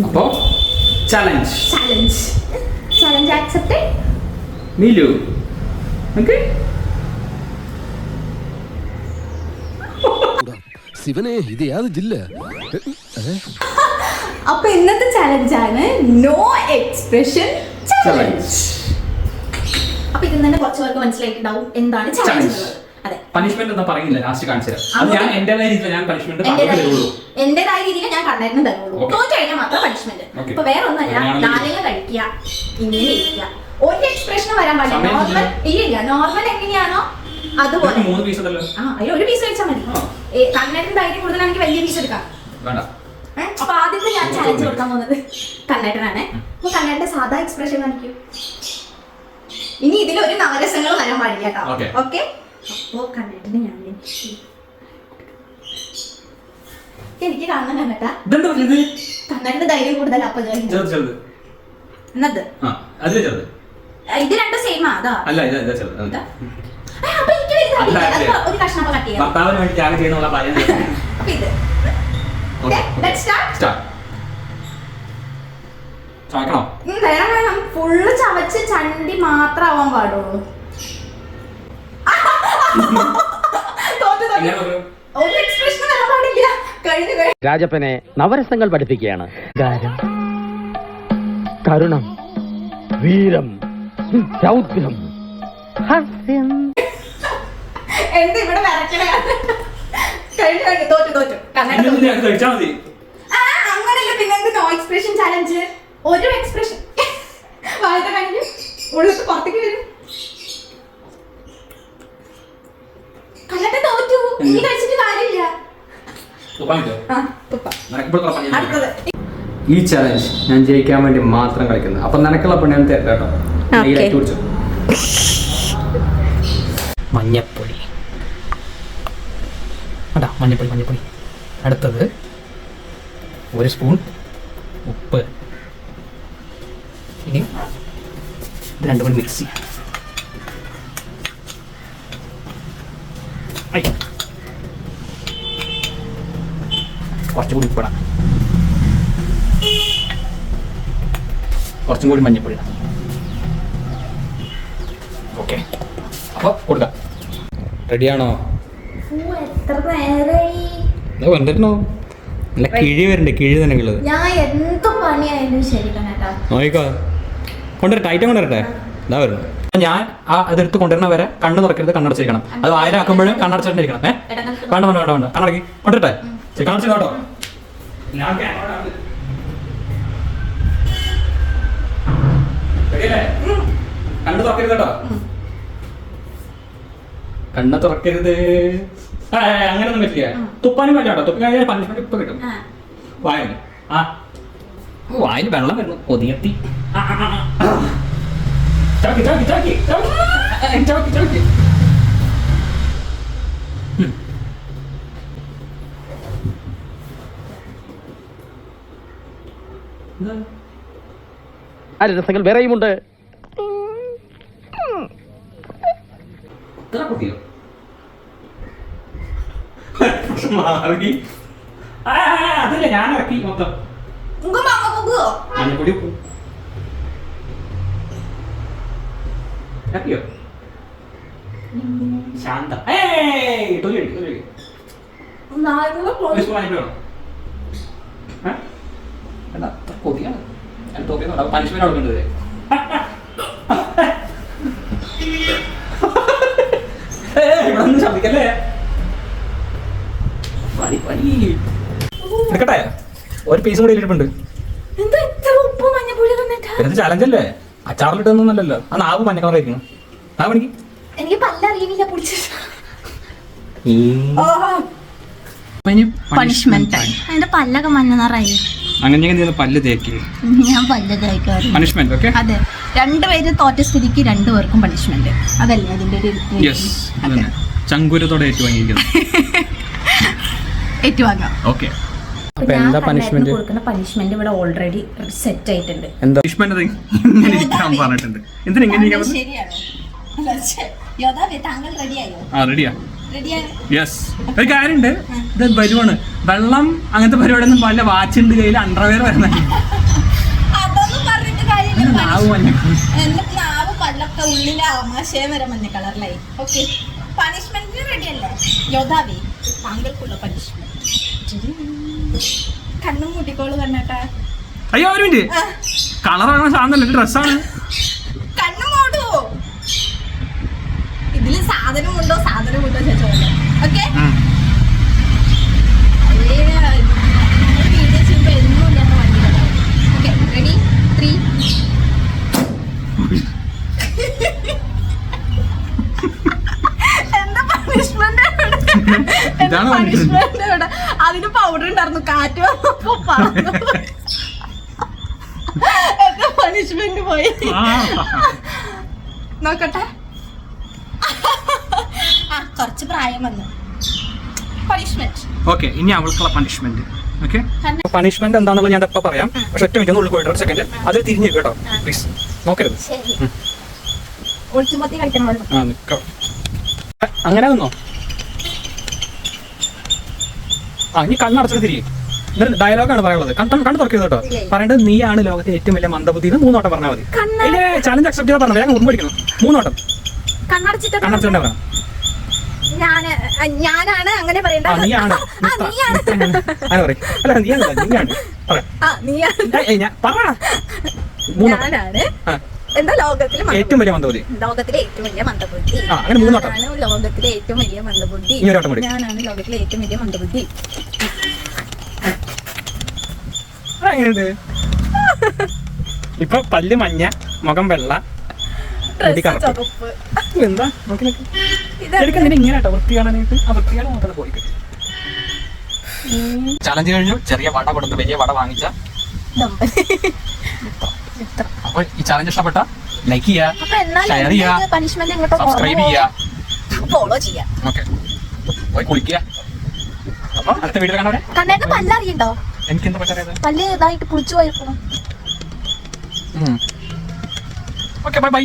അപ്പോ challenge challenge challenge accepted. Neelu okay. ശിവനെ ഇത് യാത് ജില്ല. അപ്പൊ ഇന്നത്തെ ചലഞ്ചാണ് നോ എക്സ്പ്രഷൻ ചലഞ്ച്. അപ്പൊ ഇതിൽ തന്നെ കുറച്ച് പേർക്ക് മനസ്സിലായിട്ടുണ്ടാവും എന്താണ് ചലഞ്ച്. അതെ, പണിഷ്മെന്റ് ഒന്നും പറയില്ല, ലാസ്റ്റ് കാണിച്ചു തരാം. അത് ഞാൻ എന്റേതായ രീതിയിൽ ഞാൻ പണിഷ്മെന്റ് എന്റേതായ രീതിയിൽ ഞാൻ കണ്ണേറിന് തരുള്ളൂ. തോറ്റു കഴിഞ്ഞാൽ മാത്രം പണിഷ്മെന്റ്. ഇപ്പൊ വേറെ ഒന്നല്ല, നാരങ്ങ കഴിക്കുക, ഇങ്ങനെ ഇരിക്കുക, ഒരു എക്സ്പ്രഷൻ വരാൻ പാടില്ല. നോർമൽ ഇല്ല, നോർമൽ എങ്ങനെയാണോ അതുപോലെ. അതിൽ ഒരു പീസ് വെച്ചാൽ മതി. കണ്ണേറിന് ധൈര്യം കൂടുതലാണെങ്കിൽ വലിയ പീസ് എടുക്കാം. അപ്പൊ ആദ്യത്തെ ഞാൻ ചലഞ്ച് കൊടുക്കാൻ പോകുന്നത് കണ്ണേട്ടനാണ്. അപ്പൊ കണ്ണേട്ടന്റെ സാധാ എക്സ്പ്രഷൻ കാണിക്കൂ. ഇനി ഇതിൽ ഒരു നവരസങ്ങൾ വരാൻ പാടില്ല കേട്ടോ. ഓക്കെ, അപ്പോ കണ്ണേട്ടന് ഞാൻ എനിക്ക് കാണാൻ കണ്ണേട്ടാ. കണ്ണേട്ടന്റെ ധൈര്യം കൂടുതൽ. അപ്പൊ എന്നത് ഇത് രണ്ടും സെയിം അതാ. അപ്പൊ എനിക്ക് ഒരു കഷ്ണം കട്ട് ചെയ്യാം. അപ്പൊ ഇത് ഫുള്ള് ചവച്ച് ചണ്ടി മാത്രമാവാൻ പാടുള്ളൂ. ഒരു എക്സ്പ്രഷൻ വരാൻ പാടില്ല. കഴിഞ്ഞു. രാജപ്പനെ നവരസങ്ങൾ പഠിപ്പിക്കുകയാണ്. കരുണം, വീരം, രൗദ്രം, ഹാസ്യം. എന്ത് ഇവിടെ വരക്കണേ? കഴിഞ്ഞു. തോറ്റു. അങ്ങനല്ല, പിന്നെ എന്ത് നോ എക്സ്പ്രഷൻ ചലഞ്ച്? ഒരു എക്സ്പ്രഷൻ വായന കഴിഞ്ഞു ഉള്ളത് പുറത്തേക്ക് വരും. കണ്ണട്ടെ തോറ്റു. ഇനി കഴിച്ചിട്ട് കാര്യമില്ല. ഈ ചലഞ്ച് ഞാൻ ജയിക്കാൻ വേണ്ടി മാത്രം കളിക്കുന്നത്. അപ്പൊ നിനക്കുള്ള പെണ്ണ് കേട്ടോ. മഞ്ഞപ്പൊടി, മഞ്ഞപ്പൊടി. അടുത്തത് ഒരു സ്പൂൺ ഉപ്പ്. ഇനി ഇത് രണ്ടും കൂടി മിക്സ് ചെയ്യാം. കുറച്ചും കൂടി ഉപ്പിടാം. കുറച്ചും കൂടി മഞ്ഞപ്പൊടി. ഓക്കെ, അപ്പോൾ കൊടുക്കാം. റെഡിയാണോ? എത്ര നേരായി വന്നിരുന്നോ? നല്ല കിഴി വരണ്ടേ? കിഴി തന്നെ ഉള്ളത്. ഞാൻ എന്ത് പണിയായാലും ശരി കണ്ണേട്ടാ. നോക്കിക്കോ, കൊണ്ടുവരട്ടെ, ഐറ്റം കൊണ്ടുവരട്ടെ. ഇതാ വരുന്നു. ഞാൻ ആ അതെടുത്ത് കൊണ്ടുവരണ വരെ കണ്ണ് തുറക്കരുത്, കണ്ണടച്ചിരിക്കണം. അത് ആയിരാക്കുമ്പോഴും കണ്ണടച്ചിട്ടിരിക്കണം. വേണ്ട കണ്ണടക്കി കൊണ്ടിട്ടെ കണ്ണടച്ച് കേട്ടോ. കണ്ണ് തുറക്കരുത് കേട്ടോ, കണ്ണ് തുറക്കരുത്. അങ്ങനെയൊന്നും പറ്റില്ല. തുപ്പാനും പറ്റില്ല കേട്ടോ. തുപ്പി കഴിഞ്ഞാൽ പണിഷ്മെന്റ് ഇപ്പൊ കിട്ടും. വായന വായിൽ വെള്ളം വരുന്നു. ഒതിയെത്തി. ആ രസങ്ങൾ വേറെയുമുണ്ട്. അതല്ല, ഞാൻ ഇറക്കി മൊത്തം മഞ്ഞപ്പൊടി ഉപ്പും ഇറക്കിയോ? ശാന്ത കൊതിയാണ്. പണിഷ്മെന്റ് കൊടുക്കേണ്ടത്. ഇവിടെ ശബ്ദിക്കല്ലേ? എടുക്കട്ടെ, ഒരു പീസും കൂടി ഇരിപ്പുണ്ട്. ചലഞ്ചല്ലേ, അച്ചാറിലിട്ടൊന്നുമല്ലല്ലോ. ആ നാവ് മഞ്ഞ കളറായിരിക്കണം. ആ പണിക്ക് എനിക്ക് പല്ലറിയില്ല. പണിഷ്മെന്റ് അതിന്റെ പല്ലൊക്കെ മഞ്ഞ നിറായി. അങ്ങനെ പല്ല് തേക്കി ഞാൻ പല്ല് തേക്കാറ്. പണിഷ്മെന്റ്. ഓക്കെ, അതെ, രണ്ടുപേര് തോറ്റ സ്ഥിതിക്ക് രണ്ടുപേർക്കും പണിഷ്മെന്റ്. അതല്ലേ അതിന്റെ ഒരു ചങ്കൂരത്തോടെ ഏറ്റുവാങ്ങിയിരിക്കുന്നു. ഏറ്റുവാങ്ങാം. ഓക്കെ, കൊടുക്കുന്ന പണിഷ്മെന്റ് ഇവിടെ ഓൾറെഡി സെറ്റ് ആയിട്ടുണ്ട്. എന്താ പണിഷ്മെന്റ്? ഇങ്ങനെ ഇരിക്കാൻ പറഞ്ഞിട്ടുണ്ട്. എന്തിനാ ഇങ്ങനെ ഇരിക്കാൻ? ശരിയാണോ? താങ്കൾ റെഡിയായോ? റെഡിയാ. റെഡിയാണ്. യെസ്. ഒരു കാര്യമുണ്ട്, ഇത് വരുവാണ് വെള്ളം അങ്ങനത്തെ പരിപാടിയൊന്നും പാടില്ല. വാച്ച് ഉണ്ട് കയ്യിൽ, അണ്ടർവെയർ വരുന്നത്. അതൊന്നും പറഞ്ഞിട്ട് കാര്യമില്ല. നാവ് മഞ്ഞ. എന്റെ നാവ് പല്ലൊക്കെ ഉള്ളിലെ ആമാശയം വരെ മഞ്ഞ കളറിലായി. ഓക്കെ, പണിഷ്മെന്റിന് റെഡി അല്ലേ യോദ്ധാവേ? താങ്കൾക്കുള്ള പണിഷ്മെന്റ് കണ്ണും കൂട്ടിക്കോള് പറഞ്ഞേട്ടാ. അയ്യോ ഒരു മിനിറ്റ്, കളറാണ് സാധനമല്ല, ഡ്രസ്സാണ്. കണ്ണും മൂടുവോ? ഇതില് സാധനമുണ്ടോ ചോദിച്ചോ. ഓക്കെ, വീഡിയോ ചെയ്യുമ്പോ എന്നും ഇല്ലാത്ത വണ്ടിയിലുണ്ടാവും. Okay, ready 3. എന്താ പണിഷ്മെന്റ്? ഇതാണ് പണിഷ്മെന്റ് ഇവിടെ. അതിന് പൗഡർ ഉണ്ടായിരുന്നു, കാറ്റ് വന്നപ്പോ പറഞ്ഞു. എന്താ പണിഷ്മെന്റ് പോയി നോക്കട്ടെ. ആ കുറച്ച് പ്രായം വന്നു. പണിഷ്മെന്റ് ഓക്കെ, ഇനി അവൾക്കുള്ള പണിഷ്മെന്റ്. ഓക്കെ, പണിഷ്മെന്റ് എന്താണെന്നുള്ളത് ഞാൻ ഇപ്പൊ പറയാം. പക്ഷെ ഒറ്റ മിനിറ്റ് ഉള്ളിൽ പോയിട്ട് ഒരു സെക്കൻഡ് അത് തിരിഞ്ഞു കേട്ടോ, പ്ലീസ് നോക്കരുത്. ശരി, ഒളിച്ചുമത്തി കളിക്കണമല്ലോ. ആ നിക്കാം, അങ്ങനെ നിന്നോ. ആ ഇനി കണ്ണടച്ചിട്ട് തിരികെ എന്നിട്ട് ഡയലോഗാണ് പറയാനുള്ളത്. കണ്ണു തുറക്കരുത് കേട്ടോ. പറയേണ്ടത് നീയാണ് ലോകത്തെ ഏറ്റവും വലിയ മന്ദബുദ്ധി. 3 വട്ടം പറഞ്ഞാൽ മതി. ചലഞ്ച് അക്സെപ്റ്റ് ചെയ്താൽ പറഞ്ഞു, വേഗം ഓർമ്മ പഠിക്കണം. 3 വട്ടം കണ്ണടച്ചിട്ട് പറയാം. ഞാനാണ് അങ്ങനെ പറയണ്ട. നീയാണ് അങ്ങനെ പറയും. അല്ല നീയാണല്ല, നീയാണ് പറ. 3 വട്ടം. ഞാനാണ് എന്താ ലോകത്തിലെ ഏറ്റവും വലിയ മന്ദബുദ്ധി. ലോകത്തിലെ ഏറ്റവും വലിയ മന്ദബുദ്ധി. അങ്ങനെ 3 വട്ടം. ഞാനാണ് ലോകത്തിലെ ഏറ്റവും വലിയ മന്ദബുദ്ധി. ഇനി ഒരു വട്ടം കൂടി. ഞാനാണ് ലോകത്തിലെ ഏറ്റവും വലിയ മന്ദബുദ്ധി. എങ്ങനെയുണ്ട്? ഇപ്പൊ പല്ല് മഞ്ഞ, മുഖം വെള്ള, മുടി കറുപ്പ്. ചുവപ്പ്. എന്താ എടുക്കുന്നതിന് ഇങ്ങനെ കേട്ടോ വൃത്തി കാണാനായിട്ട്. ആ വൃത്തിയാണ് മാത്രം പോയി. ചലഞ്ച് കഴിഞ്ഞു. ചെറിയ വട കൊടുത്ത് വലിയ വട വാങ്ങിച്ച. അപ്പോൾ ഈ ചലഞ്ച് ഇഷ്ടപ്പെട്ട ലൈക്ക് ചെയ്യുക, ഷെയർ ചെയ്യുക, പണിഷ്മെന്റ് സബ്സ്ക്രൈബ് ചെയ്യുക, ഫോളോ ചെയ്യാം. ഓക്കെ പോയി കുളിക്കുക. അപ്പൊ അടുത്ത വീഡിയോ കാണാൻ കണ്ണേട്ട് പല്ലറിയണ്ടോ? എനിക്ക് എന്താ പറ്റാറിയത്? പല്ല് ഇതായിട്ട് പുളിച്ചു പോയപ്പോ. Okay bye bye.